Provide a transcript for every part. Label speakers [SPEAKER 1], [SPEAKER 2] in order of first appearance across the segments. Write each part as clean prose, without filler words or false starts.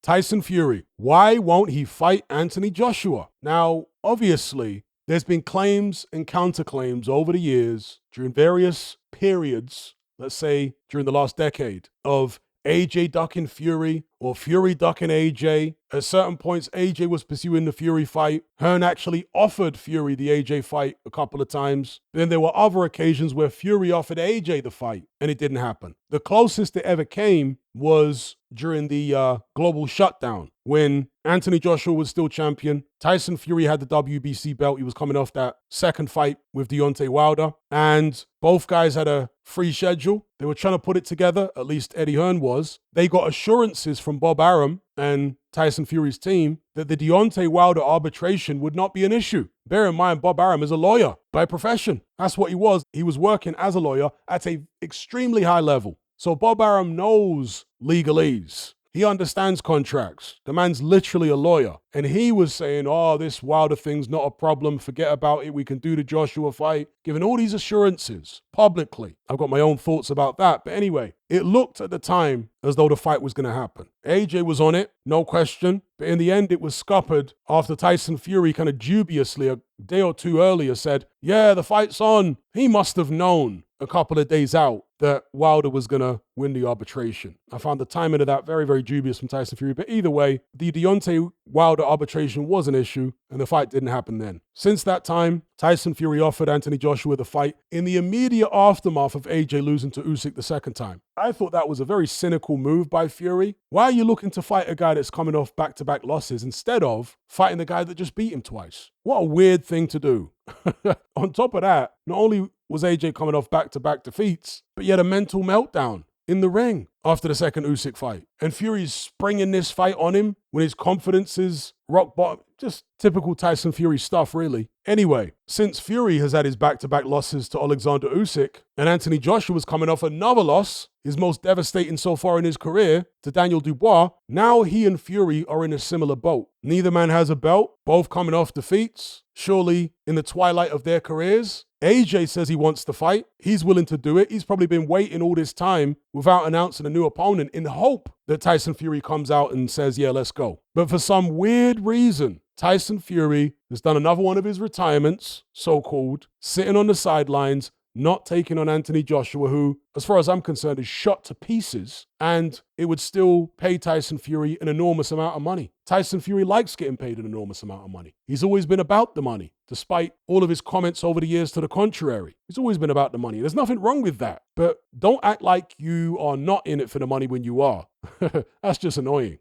[SPEAKER 1] Tyson Fury. Why won't he fight Anthony Joshua? Now, obviously, there's been claims and counterclaims over the years during various periods, let's say during the last decade, of AJ ducking Fury or Fury ducking AJ. At certain points, AJ was pursuing the Fury fight. Hearn actually offered Fury the AJ fight a couple of times. Then there were other occasions where Fury offered AJ the fight and it didn't happen. The closest it ever came was during the global shutdown when Anthony Joshua was still champion. Tyson Fury had the WBC belt. He was coming off that second fight with Deontay Wilder. And both guys had a free schedule. They were trying to put it together, at least Eddie Hearn was. They got assurances from Bob Arum and Tyson Fury's team that the Deontay Wilder arbitration would not be an issue. Bear in mind, Bob Arum is a lawyer by profession. That's what he was. He was working as a lawyer at an extremely high level. So Bob Arum knows legalese. He understands contracts. The man's literally a lawyer. And he was saying, oh, this Wilder thing's not a problem. Forget about it. We can do the Joshua fight. Giving all these assurances publicly. I've got my own thoughts about that. But anyway, it looked at the time as though the fight was going to happen. AJ was on it, no question. But in the end, it was scuppered after Tyson Fury kind of dubiously a day or two earlier said, yeah, the fight's on. He must have known a couple of days out that Wilder was going to win the arbitration. I found the timing of that very, very dubious from Tyson Fury. But either way, the Deontay Wilder arbitration was an issue and the fight didn't happen then. Since that time, Tyson Fury offered Anthony Joshua the fight in the immediate aftermath of AJ losing to Usyk the second time. I thought that was a very cynical move by Fury. Why are you looking to fight a guy that's coming off back-to-back losses instead of fighting the guy that just beat him twice? What a weird thing to do. On top of that, not only was AJ coming off back-to-back defeats, but he had a mental meltdown in the ring after the second Usyk fight. And Fury's springing this fight on him when his confidence is rock bottom. Just typical Tyson Fury stuff, really. Anyway, since Fury has had his back-to-back losses to Alexander Usyk, and Anthony Joshua was coming off another loss, his most devastating so far in his career, to Daniel Dubois, now he and Fury are in a similar boat. Neither man has a belt, both coming off defeats, surely in the twilight of their careers. AJ says he wants to fight. He's willing to do it. He's probably been waiting all this time without announcing a new opponent in hope that Tyson Fury comes out and says, yeah, let's go. But for some weird reason, Tyson Fury has done another one of his retirements, so-called, sitting on the sidelines, not taking on Anthony Joshua, who, as far as I'm concerned, is shot to pieces, and it would still pay Tyson Fury an enormous amount of money. Tyson Fury likes getting paid an enormous amount of money. He's always been about the money, despite all of his comments over the years to the contrary. He's always been about the money. There's nothing wrong with that, but don't act like you are not in it for the money when you are. That's just annoying.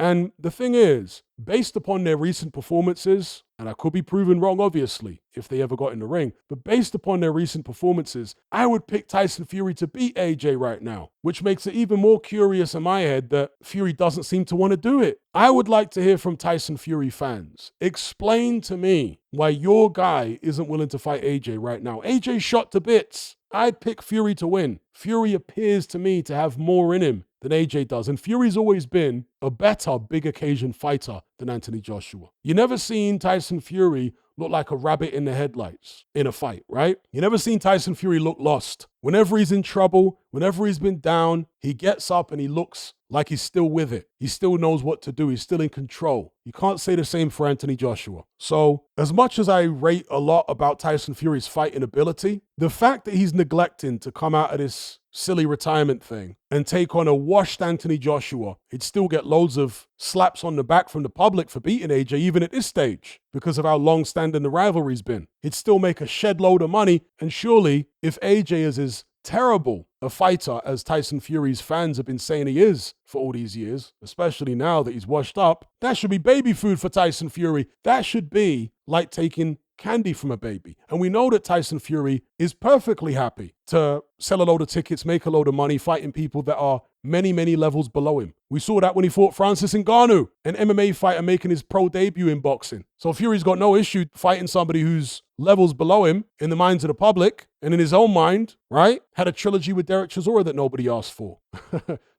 [SPEAKER 1] And the thing is, based upon their recent performances, and I could be proven wrong, obviously, if they ever got in the ring, but based upon their recent performances, I would pick Tyson Fury to beat AJ right now, which makes it even more curious in my head that Fury doesn't seem to want to do it. I would like to hear from Tyson Fury fans. Explain to me why your guy isn't willing to fight AJ right now. AJ shot to bits. I'd pick Fury to win. Fury appears to me to have more in him than AJ does. And Fury's always been a better big occasion fighter than Anthony Joshua. You never seen Tyson Fury look like a rabbit in the headlights in a fight, right? You never seen Tyson Fury look lost. Whenever he's in trouble, whenever he's been down, he gets up and he looks like he's still with it. He still knows what to do. He's still in control. You can't say the same for Anthony Joshua. So as much as I rate a lot about Tyson Fury's fighting ability, the fact that he's neglecting to come out of this silly retirement thing and take on a washed Anthony Joshua, he'd still get loads of slaps on the back from the public for beating AJ even at this stage because of how long-standing the rivalry's been. He'd still make a shed load of money, and surely if AJ is as terrible a fighter as Tyson Fury's fans have been saying he is for all these years, especially now that he's washed up, that should be baby food for Tyson Fury. That should be like taking candy from a baby. And we know that Tyson Fury is perfectly happy to sell a load of tickets, make a load of money, fighting people that are many, many levels below him. We saw that when he fought Francis Ngannou, an MMA fighter making his pro debut in boxing. So Fury's got no issue fighting somebody who's levels below him in the minds of the public, and in his own mind, right? Had a trilogy with Derek Chisora that nobody asked for.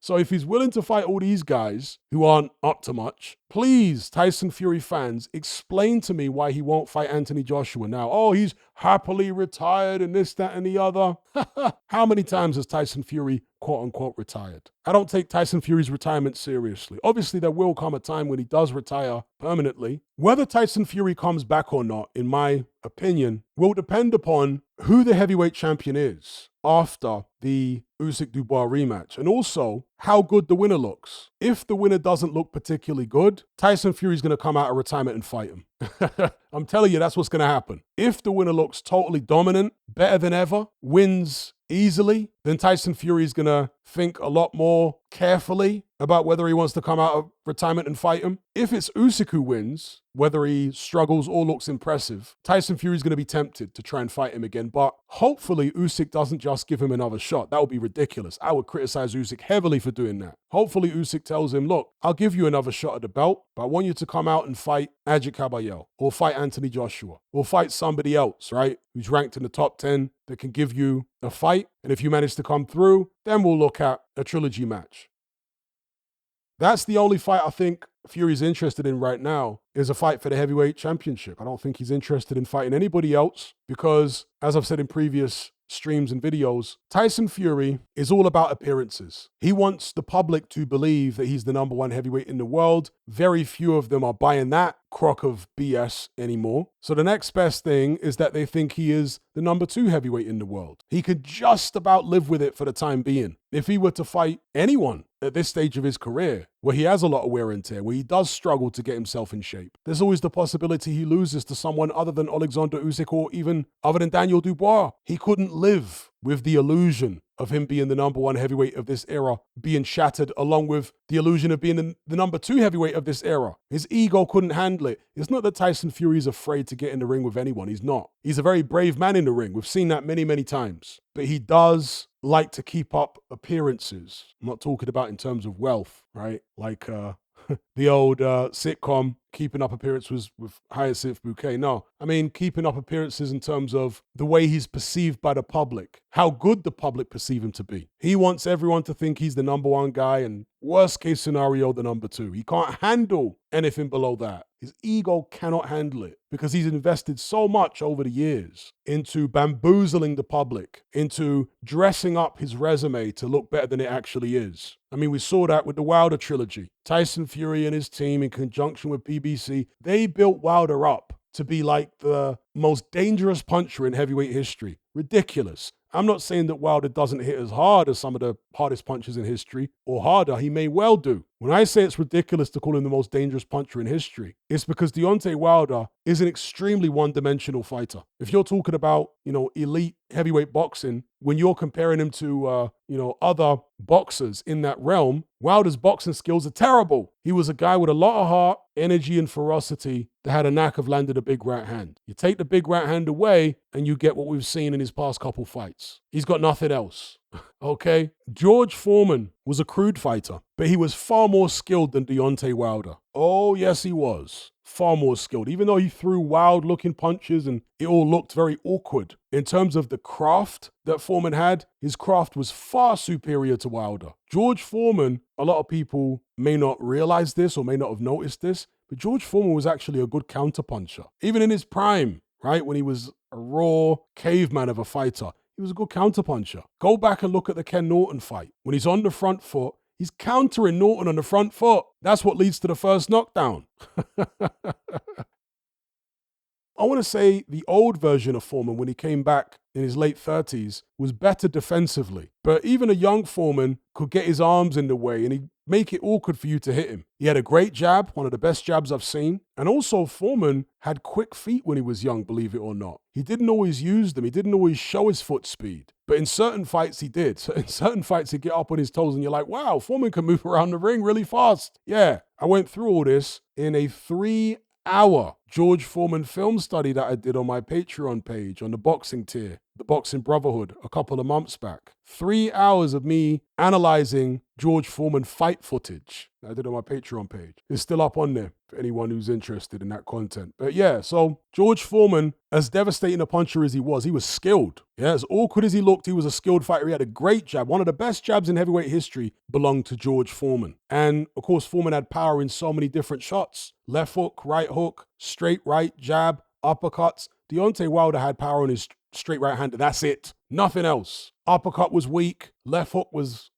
[SPEAKER 1] So if he's willing to fight all these guys who aren't up to much, please, Tyson Fury fans, explain to me why he won't fight Anthony Joshua now. Oh, he's happily retired and this, that, and the other. How many times has Tyson Fury, quote unquote, retired? I don't take Tyson Fury's retirement seriously. Obviously, there will come a time when he does retire permanently. Whether Tyson Fury comes back or not, in my opinion, will depend upon who the heavyweight champion is after the Usyk-Dubois rematch, and also how good the winner looks. If the winner doesn't look particularly good, Tyson Fury's going to come out of retirement and fight him. I'm telling you, that's what's going to happen. If the winner looks totally dominant, better than ever, wins easily, then Tyson Fury is going to think a lot more carefully about whether he wants to come out of retirement and fight him. If it's Usyk who wins, whether he struggles or looks impressive, Tyson Fury is going to be tempted to try and fight him again. But hopefully Usyk doesn't just give him another shot. That would be ridiculous. I would criticize Usyk heavily for doing that. Hopefully Usyk tells him, look, I'll give you another shot at the belt, but I want you to come out and fight Adjit Kabayel, or fight Anthony Joshua, or fight somebody else, right, who's ranked in the top 10 that can give you a fight. And if you manage to come through, then we'll look at a trilogy match. That's the only fight I think Fury's interested in right now, is a fight for the heavyweight championship. I don't think he's interested in fighting anybody else because, as I've said in previous streams and videos, Tyson Fury is all about appearances. He wants the public to believe that he's the number one heavyweight in the world. Very few of them are buying that crock of BS anymore. So the next best thing is that they think he is the number two heavyweight in the world. He could just about live with it for the time being. If he were to fight anyone at this stage of his career, where he has a lot of wear and tear, where he does struggle to get himself in shape, there's always the possibility he loses to someone other than Alexander Usyk or even other than Daniel Dubois. He couldn't live with the illusion of him being the number one heavyweight of this era being shattered, along with the illusion of being the number two heavyweight of this era. His ego couldn't handle it. It's not that Tyson Fury is afraid to get in the ring with anyone. He's not. He's a very brave man in the ring. We've seen that many, many times. But he does like to keep up appearances. I'm not talking about in terms of wealth, right? Like the old sitcom Keeping Up Appearances with Hyacinth Bouquet. No, I mean keeping up appearances in terms of the way he's perceived by the public, how good the public perceive him to be. He wants everyone to think he's the number one guy, and worst case scenario, the number two. He can't handle anything below that. His ego cannot handle it because he's invested so much over the years into bamboozling the public, into dressing up his resume to look better than it actually is. I mean, we saw that with the Wilder trilogy. Tyson Fury and his team, in conjunction with BBC, they built Wilder up to be like the most dangerous puncher in heavyweight history. Ridiculous. I'm not saying that Wilder doesn't hit as hard as some of the hardest punchers in history, or harder. He may well do. When I say it's ridiculous to call him the most dangerous puncher in history, it's because Deontay Wilder is an extremely one-dimensional fighter. If you're talking about, elite heavyweight boxing, when you're comparing him to, other boxers in that realm, Wilder's boxing skills are terrible. He was a guy with a lot of heart, energy, and ferocity that had a knack of landing a big right hand. You take the big right hand away, and you get what we've seen in his past couple fights. He's got nothing else. Okay? George Foreman was a crude fighter, but he was far more skilled than Deontay Wilder. Oh, yes, he was. Far more skilled. Even though he threw wild-looking punches and it all looked very awkward, in terms of the craft that Foreman had, his craft was far superior to Wilder. George Foreman, a lot of people may not realize this or may not have noticed this, but George Foreman was actually a good counterpuncher. Even in his prime, right, when he was a raw caveman of a fighter, he was a good counterpuncher. Go back and look at the Ken Norton fight. When he's on the front foot, he's countering Norton on the front foot. That's what leads to the first knockdown. I want to say the old version of Foreman, when he came back in his late 30s, was better defensively. But even a young Foreman could get his arms in the way and he'd make it awkward for you to hit him. He had a great jab, one of the best jabs I've seen. And also Foreman had quick feet when he was young, believe it or not. He didn't always use them. He didn't always show his foot speed. But in certain fights, he did. So in certain fights, he'd get up on his toes and you're like, wow, Foreman can move around the ring really fast. Yeah, I went through all this in a 3-hour George Foreman film study that I did on my Patreon page on the boxing tier, the Boxing Brotherhood, a couple of months back. 3 hours of me analyzing George Foreman fight footage that I did on my Patreon page. It's still up on there for anyone who's interested in that content. But yeah, so George Foreman, as devastating a puncher as he was skilled. Yeah, as awkward as he looked, he was a skilled fighter. He had a great jab. One of the best jabs in heavyweight history belonged to George Foreman. And of course, Foreman had power in so many different shots. Left hook, right hook, straight right, jab, uppercuts. Deontay Wilder had power on his straight right hand, and that's it. Nothing else. Uppercut was weak. Left hook was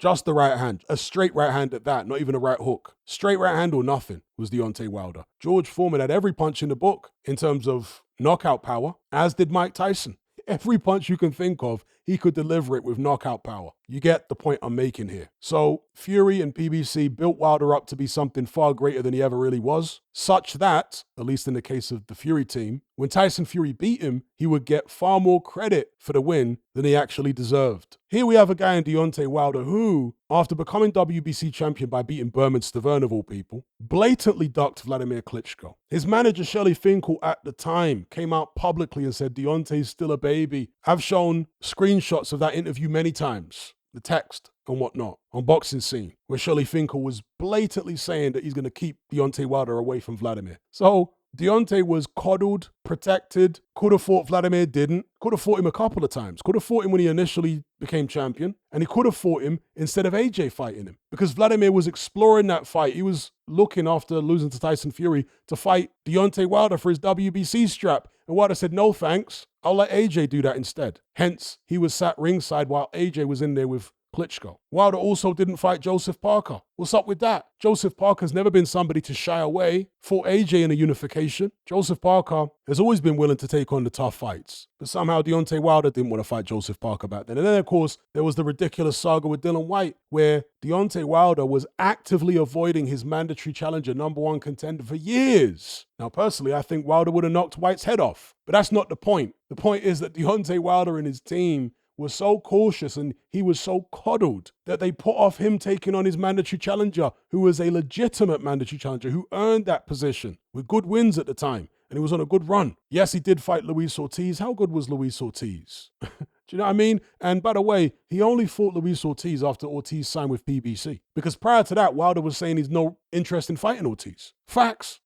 [SPEAKER 1] just the right hand. A straight right hand at that, not even a right hook. Straight right hand or nothing was Deontay Wilder. George Foreman had every punch in the book in terms of knockout power, as did Mike Tyson. Every punch you can think of, he could deliver it with knockout power. You get the point I'm making here. So Fury and PBC built Wilder up to be something far greater than he ever really was, such that, at least in the case of the Fury team, when Tyson Fury beat him, he would get far more credit for the win than he actually deserved. Here we have a guy in Deontay Wilder who, after becoming WBC champion by beating Berman Stavern of all people, blatantly ducked Vladimir Klitschko. His manager Shelley Finkel at the time came out publicly and said, Deontay's still a baby. I've shown screenshots of that interview many times, the text and whatnot, on Boxing Scene, where Shelley Finkel was blatantly saying that he's going to keep Deontay Wilder away from Vladimir. So Deontay was coddled, protected, could have fought Vladimir, didn't. Could have fought him a couple of times. Could have fought him when he initially became champion. And he could have fought him instead of AJ fighting him. Because Vladimir was exploring that fight. He was looking, after losing to Tyson Fury, to fight Deontay Wilder for his WBC strap. And Wilder said, no thanks, I'll let AJ do that instead. Hence, he was sat ringside while AJ was in there with Klitschko. Wilder also didn't fight Joseph Parker. What's up with that? Joseph Parker's never been somebody to shy away. Fought AJ in a unification. Joseph Parker has always been willing to take on the tough fights. But somehow Deontay Wilder didn't want to fight Joseph Parker back then. And then, of course, there was the ridiculous saga with Dillian Whyte, where Deontay Wilder was actively avoiding his mandatory challenger, #1 contender, for years. Now, personally, I think Wilder would have knocked Whyte's head off. But that's not the point. The point is that Deontay Wilder and his team was so cautious and he was so coddled that they put off him taking on his mandatory challenger, who was a legitimate mandatory challenger, who earned that position with good wins at the time. And he was on a good run. Yes, he did fight Luis Ortiz. How good was Luis Ortiz? Do you know what I mean? And by the way, he only fought Luis Ortiz after Ortiz signed with PBC. Because prior to that, Wilder was saying he's no interest in fighting Ortiz. Facts.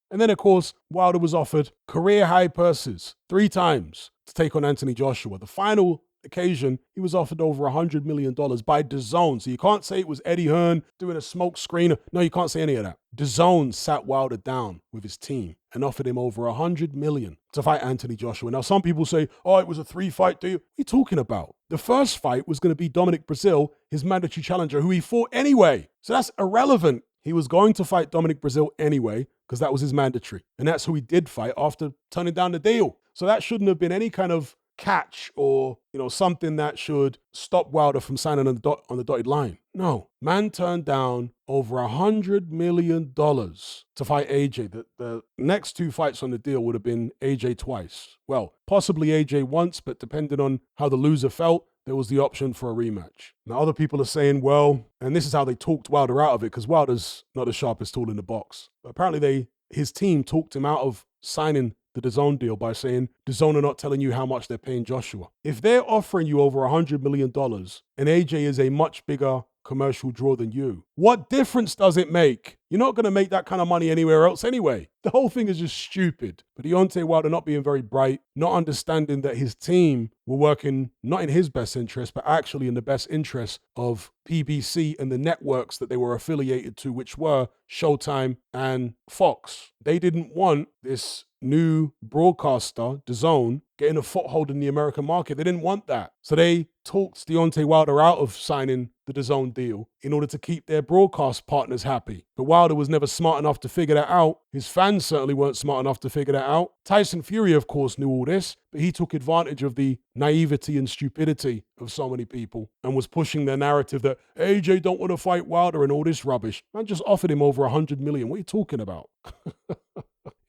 [SPEAKER 1] And then, of course, Wilder was offered career-high purses 3 times to take on Anthony Joshua. The final occasion, he was offered over $100 million by DAZN. So you can't say it was Eddie Hearn doing a smoke screen. No, you can't say any of that. DAZN sat Wilder down with his team and offered him over $100 million to fight Anthony Joshua. Now, some people say, oh, it was a 3-fight deal. What are you talking about? The first fight was going to be Dominic Breazeale, his mandatory challenger, who he fought anyway. So that's irrelevant. He was going to fight Dominic Breazeale anyway, because that was his mandatory. And that's who he did fight after turning down the deal. So that shouldn't have been any kind of catch or, something that should stop Wilder from signing on the dotted line. No, man turned down over $100 million to fight AJ. The next 2 fights on the deal would have been AJ twice. Well, possibly AJ once, but depending on how the loser felt, there was the option for a rematch. Now, other people are saying, well, and this is how they talked Wilder out of it, because Wilder's not the sharpest tool in the box. But apparently his team talked him out of signing the DAZN deal by saying, DAZN are not telling you how much they're paying Joshua. If they're offering you over $100 million and AJ is a much bigger commercial draw than you, what difference does it make? You're not going to make that kind of money anywhere else anyway. The whole thing is just stupid. But Deontay Wilder not being very bright, not understanding that his team were working not in his best interest, but actually in the best interest of PBC and the networks that they were affiliated to, which were Showtime and Fox. They didn't want this new broadcaster, DAZN, getting a foothold in the American market. They didn't want that. So they talked Deontay Wilder out of signing the DAZN deal in order to keep their broadcast partners happy. But Wilder was never smart enough to figure that out. His fans certainly weren't smart enough to figure that out. Tyson Fury, of course, knew all this, but he took advantage of the naivety and stupidity of so many people and was pushing their narrative that AJ don't want to fight Wilder and all this rubbish. Man just offered him over $100 million. What are you talking about?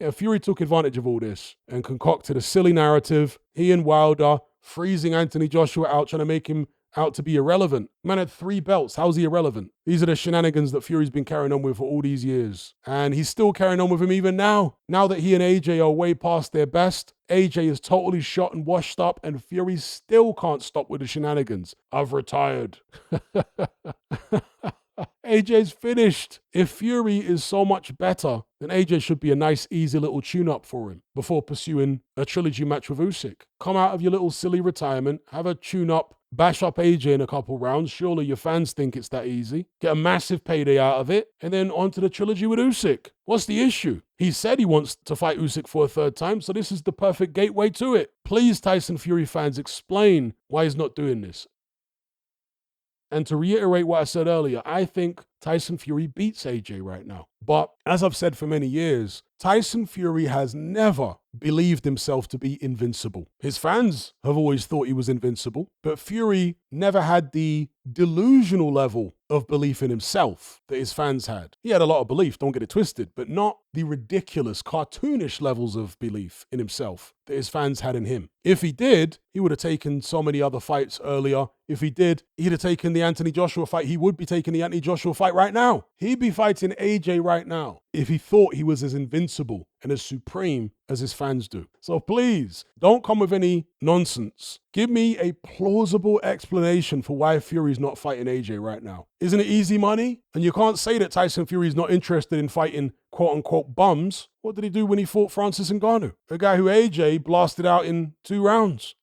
[SPEAKER 1] Yeah, Fury took advantage of all this and concocted a silly narrative. He and Wilder freezing Anthony Joshua out, trying to make him out to be irrelevant. Man had 3 belts. How's he irrelevant? These are the shenanigans that Fury's been carrying on with for all these years. And he's still carrying on with him even now. Now that he and AJ are way past their best, AJ is totally shot and washed up, and Fury still can't stop with the shenanigans. I've retired. AJ's finished. If Fury is so much better, then AJ should be a nice, easy little tune-up for him before pursuing a trilogy match with Usyk. Come out of your little silly retirement, have a tune-up, bash up AJ in a couple rounds. Surely your fans think it's that easy. Get a massive payday out of it, and then on to the trilogy with Usyk. What's the issue? He said he wants to fight Usyk for a 3rd time, so this is the perfect gateway to it. Please, Tyson Fury fans, explain why he's not doing this. And to reiterate what I said earlier, I think Tyson Fury beats AJ right now. But as I've said for many years, Tyson Fury has never believed himself to be invincible. His fans have always thought he was invincible, but Fury never had the delusional level of belief in himself that his fans had. He had a lot of belief, don't get it twisted, but not the ridiculous, cartoonish levels of belief in himself that his fans had in him. If he did, he would have taken so many other fights earlier. If he did, he'd have taken the Anthony Joshua fight. He would be taking the Anthony Joshua fight right now. He'd be fighting AJ right now if he thought he was as invincible and as supreme as his fans do. So please, don't come with any nonsense. Give me a plausible explanation for why Fury's not fighting AJ right now. Isn't it easy money? And you can't say that Tyson Fury's not interested in fighting quote-unquote bums. What did he do when he fought Francis Ngannou? A guy who AJ blasted out in 2 rounds.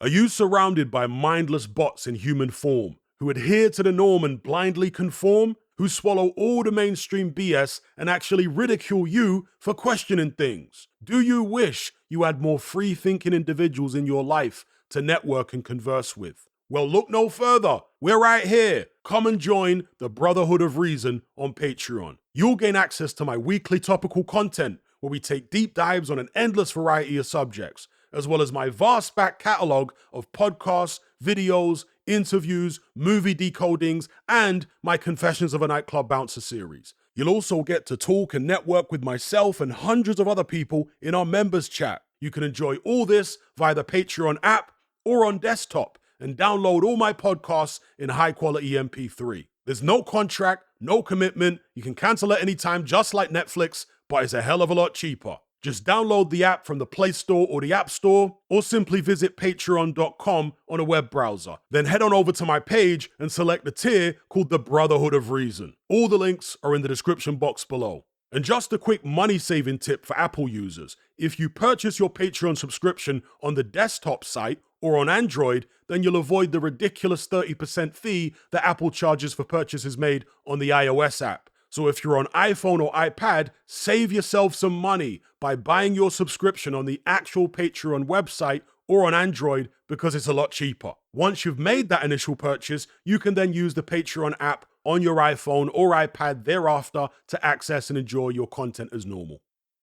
[SPEAKER 1] Are you surrounded by mindless bots in human form who adhere to the norm and blindly conform? Who swallow all the mainstream BS and actually ridicule you for questioning things? Do you wish you had more free-thinking individuals in your life to network and converse with? Well, look no further. We're right here. Come and join the Brotherhood of Reason on Patreon. You'll gain access to my weekly topical content where we take deep dives on an endless variety of subjects, as well as my vast back catalogue of podcasts, videos, interviews, movie decodings, and my Confessions of a Nightclub Bouncer series. You'll also get to talk and network with myself and hundreds of other people in our members chat. You can enjoy all this via the Patreon app or on desktop and download all my podcasts in high-quality MP3. There's no contract, no commitment. You can cancel at any time, just like Netflix, but it's a hell of a lot cheaper. Just download the app from the Play Store or the App Store, or simply visit patreon.com on a web browser. Then head on over to my page and select the tier called the Brotherhood of Reason. All the links are in the description box below. And just a quick money-saving tip for Apple users. If you purchase your Patreon subscription on the desktop site or on Android, then you'll avoid the ridiculous 30% fee that Apple charges for purchases made on the iOS app. So if you're on iPhone or iPad, save yourself some money by buying your subscription on the actual Patreon website or on Android because it's a lot cheaper. Once you've made that initial purchase, you can then use the Patreon app on your iPhone or iPad thereafter to access and enjoy your content as normal.